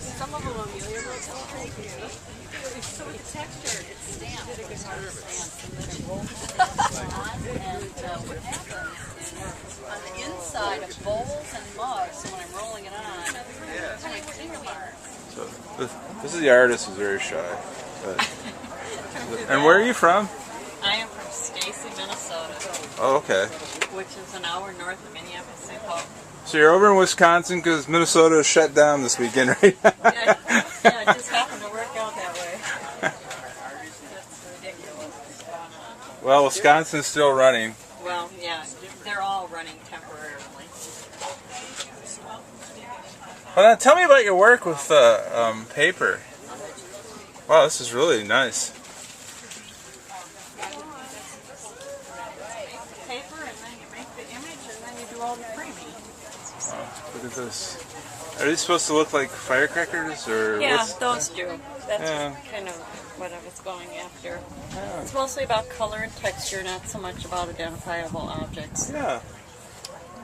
Some of them Amelia might tell you. So it's textured, it's stamped. It's stamped, and then it rolls on. And what happens is on the inside of bowls and mugs, so when I'm rolling it on, it's like finger marks. So this is the artist who's very shy. And where are you from? I am from Stacy, Minnesota. Oh, okay. Which is an hour north of Minneapolis, St. Paul. So you're over in Wisconsin because Minnesota is shut down this weekend, right? Yeah, it just happened to work out that way. That's ridiculous. Well, Wisconsin's still running. Well, yeah, they're all running temporarily. Well, now tell me about your work with paper. Wow, this is really nice. Paper, and then you make the image, and then you do all the framing. Oh, look at this. Are these supposed to look like firecrackers, or? Yeah, those do. That's Yeah. kind of what I was going after. Yeah. It's mostly about color and texture, not so much about identifiable objects. Yeah.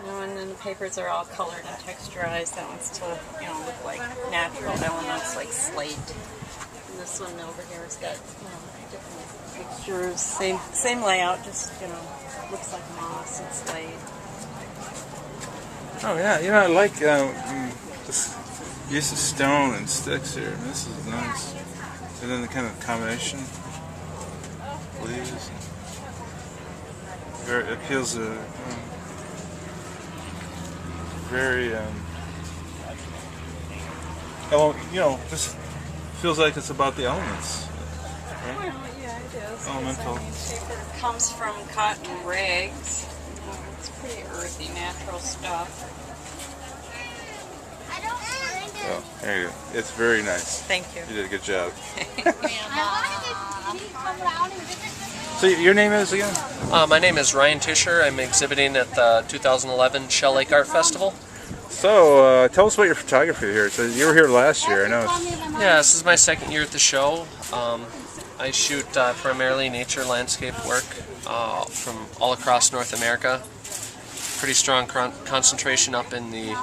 You know, and then the papers are all colored and texturized. That one's to, look like natural elements, like slate. And this one over here has got, different textures. Same layout, just, looks like moss and slate. Oh yeah, I like this use of stone and sticks here. This is nice. And then the kind of combination leaves. It appeals to very just feels like it's about the elements. Right? Well, yeah, it is. Elemental. Paper comes from cotton rags. It's pretty earthy, natural stuff. Oh, there you go. It's very nice. Thank you. You did a good job. So your name is again? My name is Ryan Tischer. I'm exhibiting at the 2011 Shell Lake Art Festival. So tell us about your photography here. So you were here last year, I know. Yeah, this is my second year at the show. I shoot primarily nature landscape work from all across North America. Pretty strong concentration up in the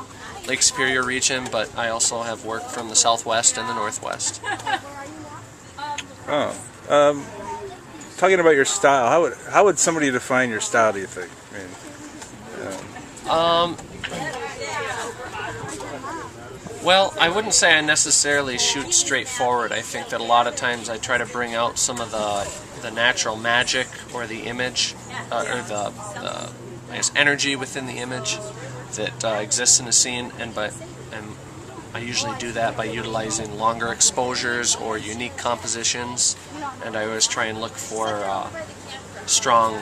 Lake Superior region, but I also have work from the Southwest and the Northwest. Oh. Talking about your style, how would somebody define your style, do you think? Well, I wouldn't say I necessarily shoot straight forward. I think that a lot of times I try to bring out some of the natural magic or the image, or the I guess energy within the image that exists in a scene, and I usually do that by utilizing longer exposures or unique compositions, and I always try and look for strong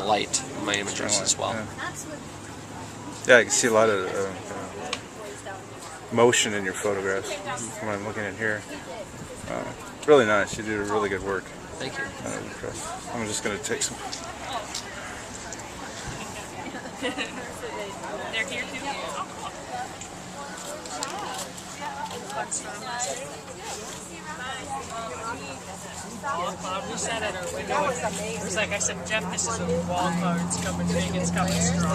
light in my images as well. Yeah, I can see a lot of motion in your photographs from what I'm looking at here. Really nice. You do really good work. Thank you. I'm impressed. I'm just going to take some. They're here too. We sat at our window. It was like I said, Jeff, this is a wall cards coming big, it's coming strong.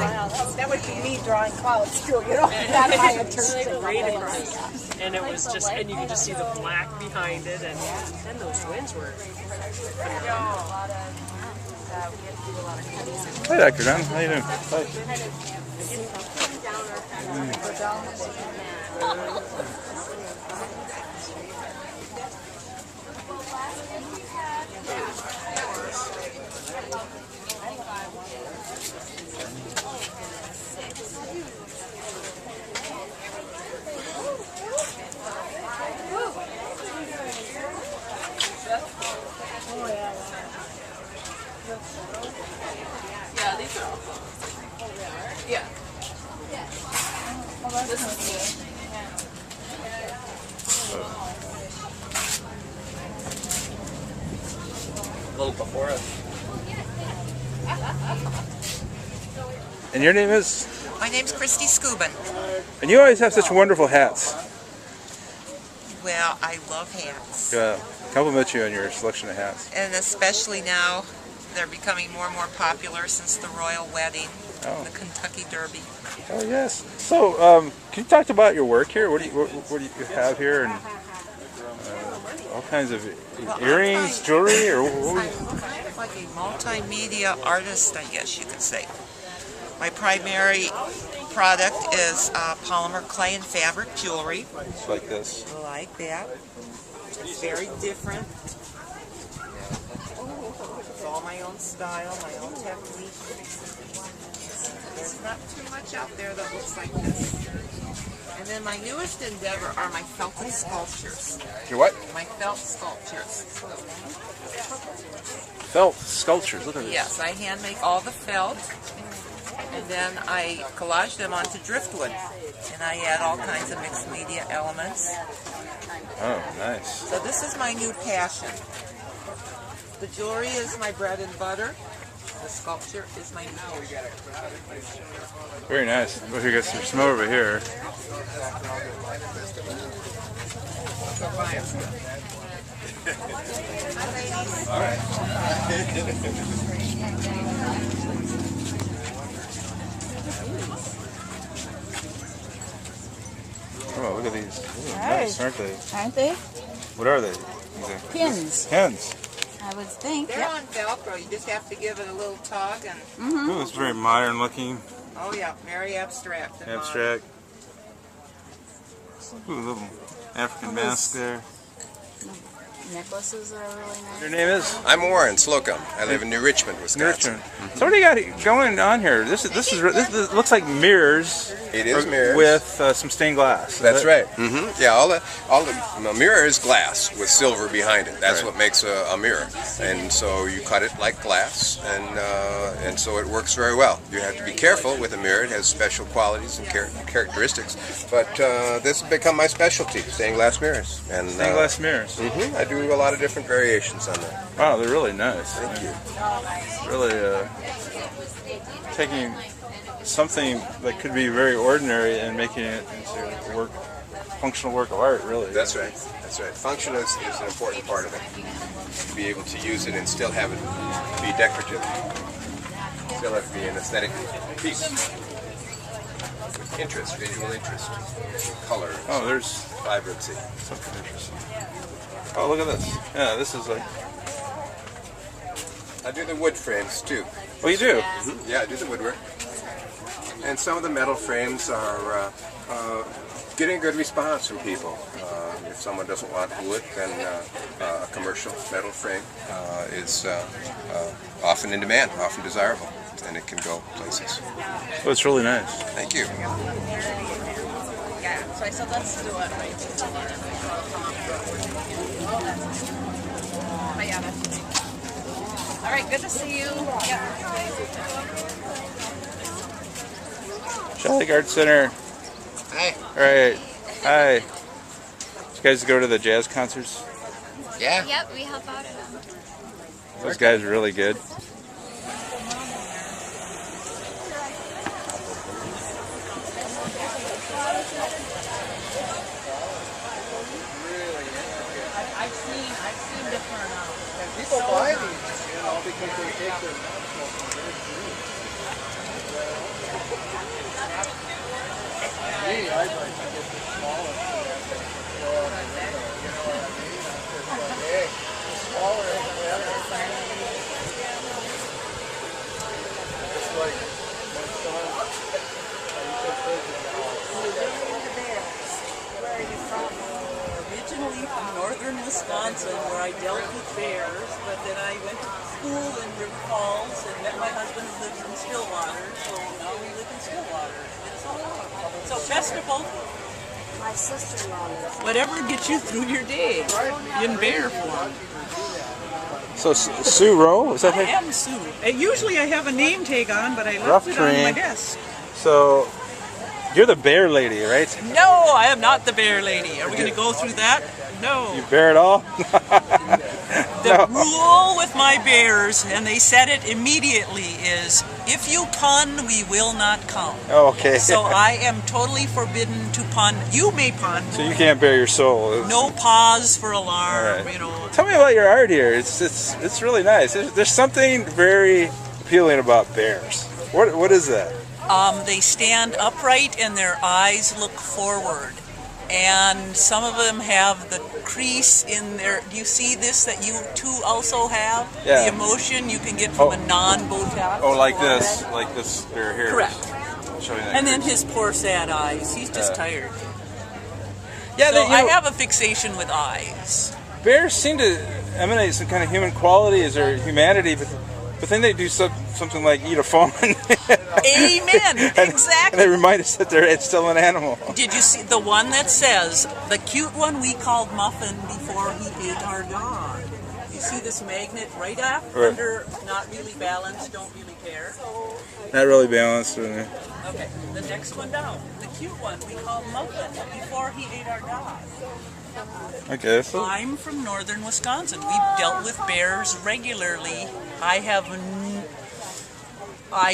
That would be me drawing clouds too, That's how it turns Right across. And it was just, and you could just see the black behind it, and then those winds were. Hi, Dr. Dunn. How you doing? Hi. Yeah, these are all. Yeah. This is good. A little before us. And your name is? My name's Christy Scubin. And you always have such wonderful hats. Well, I love hats. Yeah, compliment you on your selection of hats. And especially now, they're becoming more and more popular since the royal wedding, Oh. the Kentucky Derby. Oh yes. So, can you talk about your work here? What do you have here, and all kinds of earrings, jewelry, or what? I'm kind of like a multimedia artist, I guess you could say. My primary product is polymer clay and fabric jewelry. It's like this. Like that. It's very different. It's all my own style, my own technique. There's not too much out there that looks like this. And then my newest endeavor are my felted sculptures. Your what? My felt sculptures. Felt sculptures. Look at this. Yes, I hand make all the felt, and then I collage them onto driftwood. And I add all kinds of mixed media elements. Oh, nice. So this is my new passion. The jewelry is my bread and butter. The sculpture is my new. Very nice. Well, here got some over here. Oh, look at these. Ooh, nice, aren't they? Aren't they? What are they? Exactly. Pins, Pens. I would think. They're Yep. on Velcro. You just have to give it a little tug and, Ooh, it's very modern looking. oh yeah, very abstract. and Abstract. Ooh, little African mask there. Necklaces are really nice. Your name is? I'm Warren Slocum. I live in New Richmond, Wisconsin. Richmond. So what do you got going on here? This looks like mirrors. It is mirrors. With some stained glass. That's right. Yeah, all the mirror is glass with silver behind it. That's what makes a mirror. And so you cut it like glass, and so it works very well. You have to be careful with a mirror. It has special qualities and characteristics. But this has become my specialty: stained glass mirrors. And Stained glass mirrors. I do a lot of different variations on that. Wow, they're really nice. Thank you. Really taking something that could be very ordinary and making it into a functional work of art, really. That's right. That's right. Function is an important part of it. To be able to use it and still have it be decorative. Still have to be an aesthetic piece. With interest, visual interest, color, Oh, there's vibrancy. something interesting. Oh, look at this. Yeah, this is like... I do the wood frames too. Oh, you do? Yeah, I do the woodwork. And some of the metal frames are getting a good response from people. If someone doesn't want wood, then a commercial metal frame is often in demand, often desirable, and it can go places. Oh, it's really nice. Thank you. Yeah, so I said, let's do it right. I got it. All right, good to see you. Yeah. Shelly Art Center. Hi. All right. Hi. Did you guys go to the jazz concerts? Yeah. Yep, we help out at them. Those guys are really good. I've seen different. People buy these, because they take their national Gee, I'd like to get the smaller. Hey, the smaller is better. It's like my son. Originally from northern Wisconsin, where I dealt with bears, but then I went to school in River Falls and met my husband who lives in Stillwater, so now we live in Stillwater. So best of both worlds. My sister-in-law lives. Whatever gets you through your day in bear form. So, Sue Rowe, is that I her? am Sue. Usually I have a name tag on, but I Rough left it on my terrain. desk. So, you're the bear lady, right? No, I am not the bear lady. Are we going to go through that? No. You bear it all? The rule with my bears, and they said it immediately, is if you pun, we will not come. Okay. So I am totally forbidden to pun. You may pun. So you can't bare your soul. No pause for alarm, All right. you know. Tell me about your art here. It's really nice. There's something very appealing about bears. What is that? They stand upright and their eyes look forward. And some of them have the crease in their... Do you see this that you two also have? Yeah. The emotion you can get from a non-Botox. Oh, like this bear here. Correct. Showing that And then crease. his poor sad eyes. He's just tired. Yeah, So I you know, have a fixation with eyes. bears seem to emanate some kind of human qualities or humanity, but then they do something like eat a phone. Amen. Exactly. And they remind us that it's still an animal. Did you see the one that says, the cute one we called Muffin before he ate our dog? You see this magnet right up Right. under, not really balanced, don't really care. Not really balanced. Really. Okay, the next one down. The cute one we called Muffin before he ate our dog. Okay. So, I'm from northern Wisconsin. We've dealt with bears regularly. I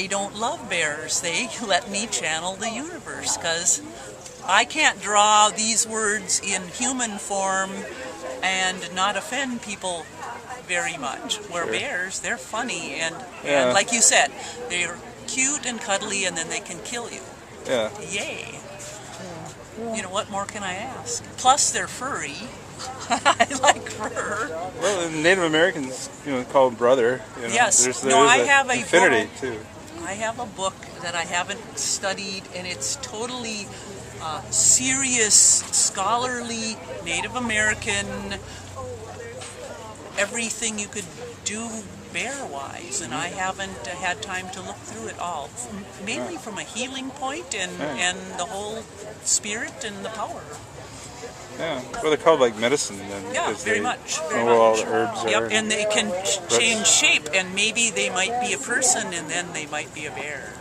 don't love bears. They let me channel the universe because I can't draw these words in human form and not offend people very much. Where bears, they're funny and like you said, they're cute and cuddly and then they can kill you. yeah. Yay. You know, what more can I ask? Plus, they're furry. I like fur. Well, the Native Americans, call them brother. Yes. There's No, I a have a infinity book. too. I have a book that I haven't studied, and it's totally serious, scholarly, Native American, everything you could do bear-wise, and I haven't had time to look through it all. Mainly from a healing point and the whole spirit and the power. Yeah. Well, they're called like medicine then. Yeah, because very they much. know Very where all much. the herbs are. Yep, and they can change shape, and maybe they might be a person, and then they might be a bear.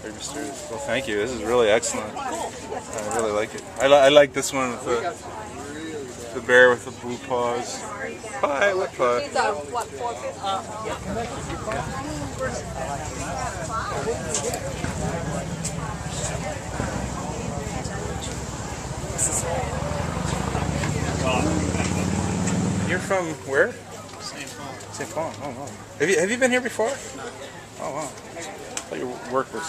Very mysterious. Well, thank you. This is really excellent. I really like it. I like this one with the bear with the blue paws. Pie, what pie? These are what, $4.50? You're from where? St. Paul. St. Paul. Oh wow. Have you been here before? No. Oh wow. I thought your work was.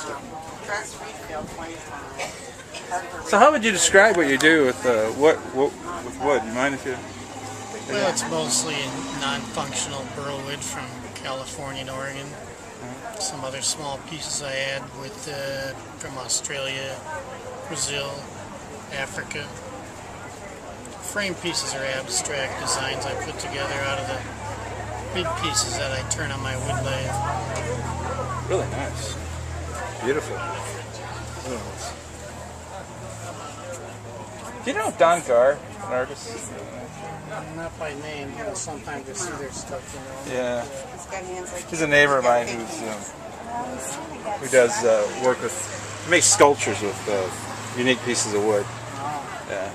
So how would you describe what you do with with wood? You mind if you? Well, it's mostly non-functional burl wood from California and Oregon. Some other small pieces I add from Australia, Brazil, Africa. Frame pieces are abstract designs I put together out of the big pieces that I turn on my wood lathe. Really nice. Beautiful. Really nice. Do you know Don Gar, an artist? Not by name, but sometimes I see their stuff, Yeah. He's a neighbor of mine who does work with, makes sculptures with unique pieces of wood. Yeah.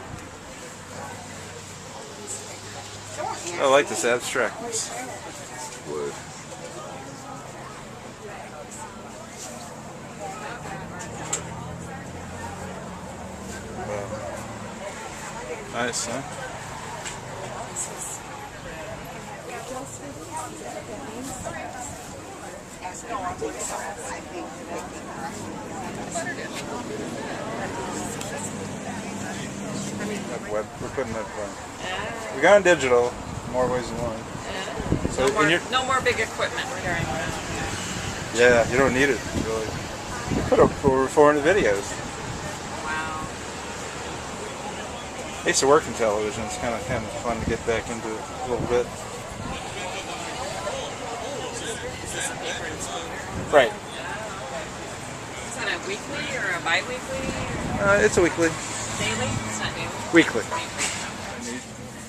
I like this abstractness. Wood. Wow. Nice, huh? Web. We're putting up. We got on digital, more ways than one. So No more big equipment. yeah, you don't need it really. We put up over 400 videos. Wow. I used to work in television. It's kind of fun to get back into it a little bit. Right. Is that a weekly or a bi-weekly? It's a weekly. Daily? It's not daily. Weekly.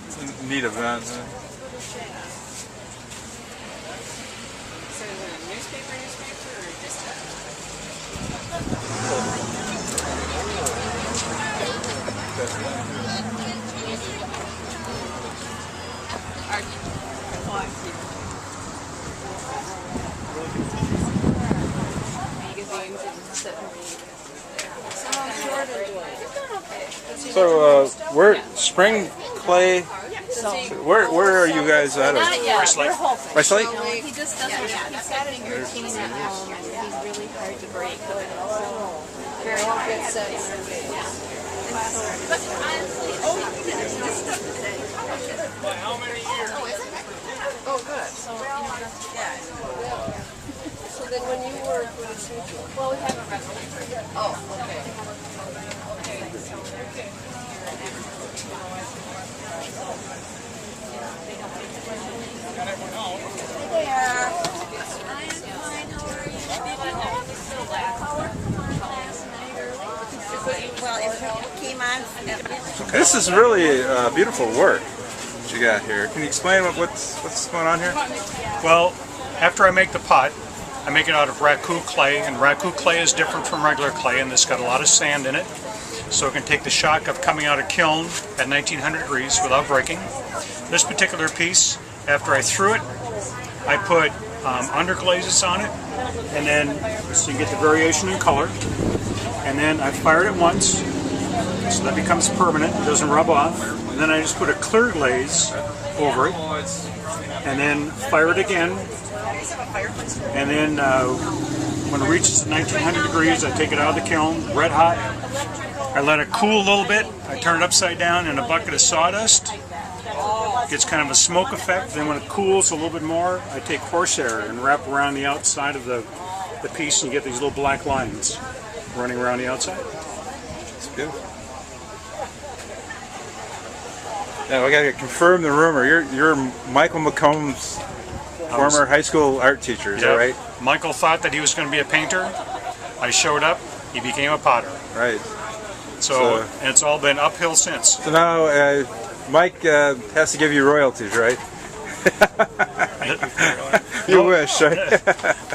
It's a neat event. So is it a newspaper or just magazines and stuff? So we're Spring Clay Where are you guys out of? Not yet. Rice Lake? We're hoping. Rice Lake? He just doesn't. He's got a routine at home, and he's really hard to break. So very good sense. Yeah. But honestly, How many years? oh, good. So yeah. So then, when you were well, we have a restaurant. Oh, okay. Well, it came on. This is really beautiful work that you got here. Can you explain what's going on here? Well, after I make the pot, I make it out of raku clay, and raku clay is different from regular clay, and it's got a lot of sand in it, so it can take the shock of coming out of kiln at 1900 degrees without breaking. This particular piece, after I threw it, I put underglazes on it, and then so you get the variation in color, and then I fired it once, so that becomes permanent, it doesn't rub off, and then I just put a clear glaze over it, and then fire it again, and then when it reaches 1900 degrees, I take it out of the kiln, red hot, I let it cool a little bit, I turn it upside down in a bucket of sawdust, gets kind of a smoke effect, then when it cools a little bit more, I take horsehair and wrap around the outside of the piece, and you get these little black lines running around the outside. It's beautiful. Now I gotta confirm the rumor. You're Michael McComb's former high school art teacher, is that right? Michael thought that he was going to be a painter. I showed up, he became a potter. Right. So and it's all been uphill since. So now Mike has to give you royalties, right? You wish, right?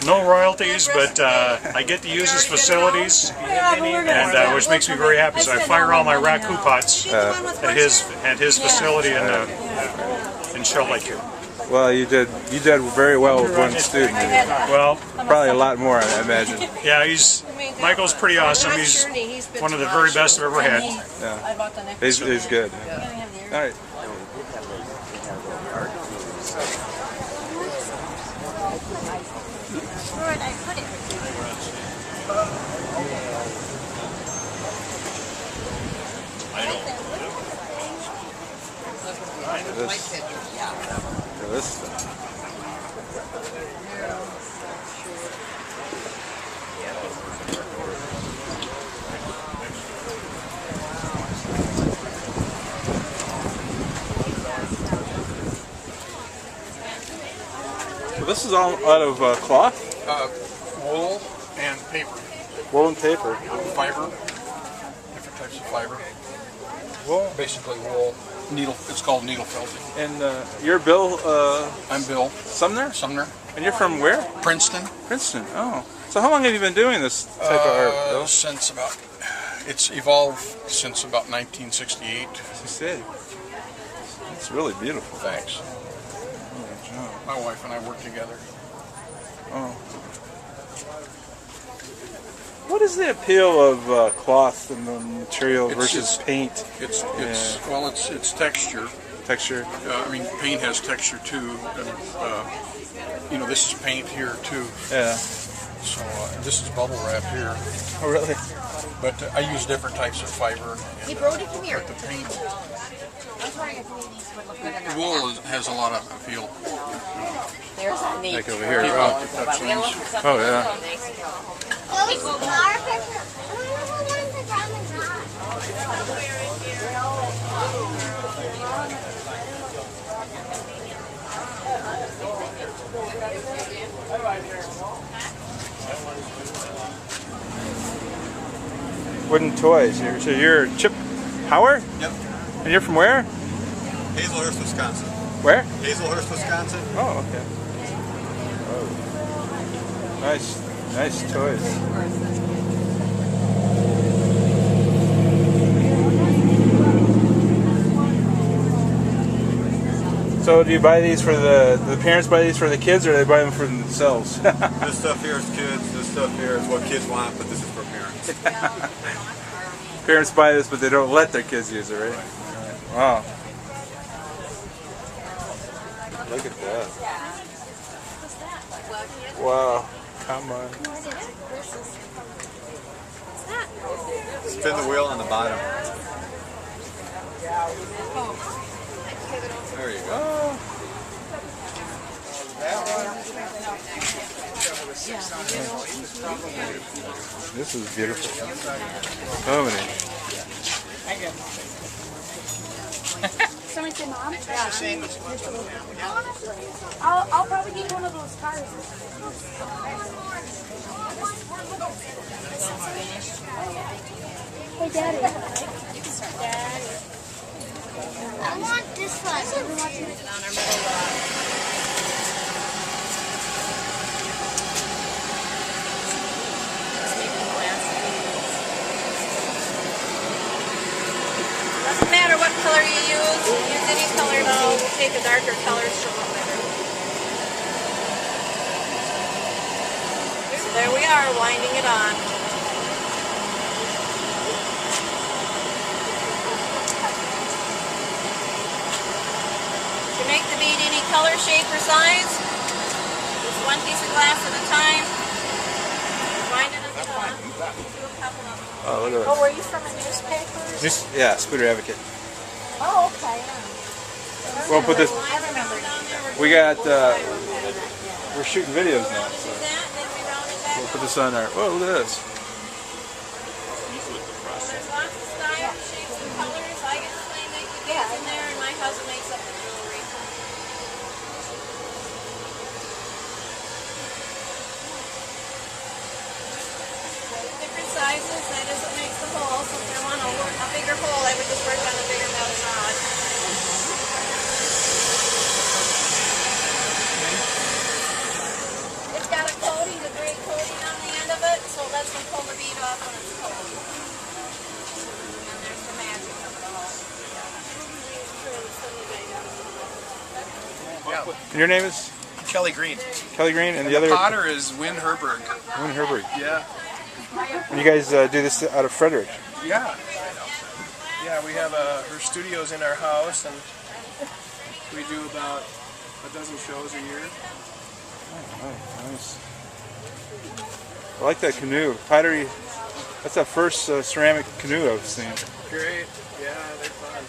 No royalties, but I get to use his facilities, and which makes me very happy. So I fire all my raku pots at his facility in Shell Lake here. Well, you did very well with one student. Well, probably a lot more, I imagine. Yeah, Michael's pretty awesome. He's one of the very best I've ever had. Yeah, he's good. All right. Where did I put it? This is all out of cloth? Wool and paper. Wool and paper. Fiber. Different types of fiber. Wool? Basically wool. Needle. It's called needle felting. And you're Bill? I'm Bill. Sumner? Sumner. And you're from where? Princeton. Princeton, oh. So how long have you been doing this type of art, Bill? Since about, it's evolved since about 1968. 68. It's really beautiful. Thanks. My wife and I work together. Oh. What is the appeal of cloth and the material versus paint? Well, it's texture. Texture. I mean, paint has texture too. And, this is paint here too. Yeah. So this is bubble wrap here. Oh, really? But I use different types of fiber. Hey, Brody, come here. The paint. I was wondering if these would look good in our Wool has a lot of appeal. There's a neat. Like over here. Oh, oh yeah. Wooden toys. So you're Chip Howard? Yep. And you're from where? Hazelhurst, Wisconsin. Where? Hazelhurst, Wisconsin. Oh, okay. Oh. Nice toys. So do you buy these for the parents buy these for the kids, or do they buy them for themselves? This stuff here is kids. This stuff here is what kids want, but this is for parents. Parents buy this, but they don't let their kids use it, right? Wow. that. Wow. Come on. Spin the wheel on the bottom. There you go. This is beautiful. So many. Someone say mom? Yeah. I'll probably get one of those cars. Hey, Daddy. Daddy. I want this one. Doesn't matter what color you use any color. No, we'll take a darker color to show up better. So there we are, winding it on. To make the bead any color, shape, or size, just one piece of glass at a time. Wind it as it on. Oh, look at Oh, were you from a newspaper? this. Yeah, Scooter Advocate. Oh, okay. Yeah. Well, put this. I remember. We got. We're shooting videos now, so we'll put this on our. Whoa, look at this. There's lots of styles, shapes, and colors. I get to make the beads in there, and my husband makes up the jewelry. Different sizes, that is what makes the hole. So if I want a bigger hole, I would just work on a bigger metal rod. It's got a coating, a gray coating on the end of it, so it lets them pull the bead off when it's cold. And there's the magic of it all. Your name is Kelly Green. Kelly Green, and the The other. potter is Win Herberg. Win Herberg. Yeah. And you guys do this out of Frederick. Yeah. Yeah, we have her studio's in our house, and we do about a dozen shows a year. Oh, nice. I like that canoe. Pottery. That's the first ceramic canoe I've seen. Great. Yeah, they're fun.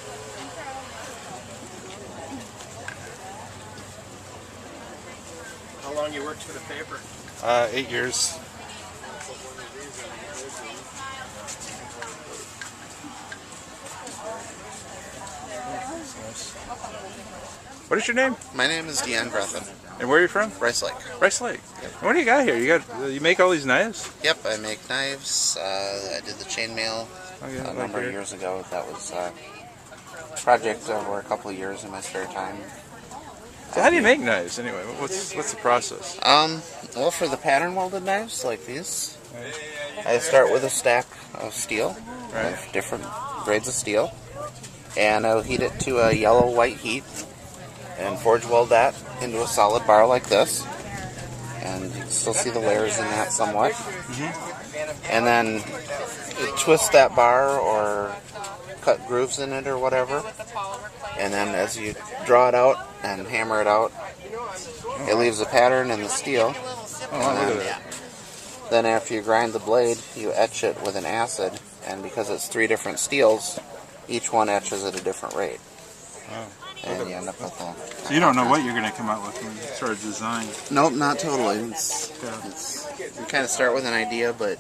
How long you worked for the paper? 8 years. What is your name? My name is Deanne Greffin. And where are you from? Rice Lake. Rice Lake. And what do you got here? You make all these knives? Yep, I make knives. I did the chainmail a number of years ago. That was a project over a couple of years in my spare time. So how do you make knives anyway? What's the process? Well, for the pattern welded knives like these, I start with a stack of steel, of different grades of steel, and I'll heat it to a yellow-white heat and forge weld that into a solid bar like this. And you can still see the layers in that somewhat. And then twist that bar or cut grooves in it or whatever. And then as you draw it out and hammer it out, it leaves a pattern in the steel. Then after you grind the blade, you etch it with an acid, and because it's 3 different steels, each one etches at a different rate. And you end up with a... So you don't know what you're going to come out with when you start a design? Nope, not totally. You kind of start with an idea, but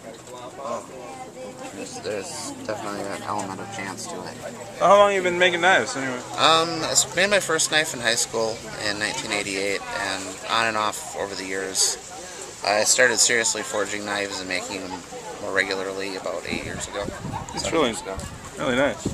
there's definitely an element of chance to it. How long have you been making knives anyway? I made my first knife in high school in 1988, and on and off over the years. I started seriously forging knives and making them more regularly about 8 years ago. It's really nice.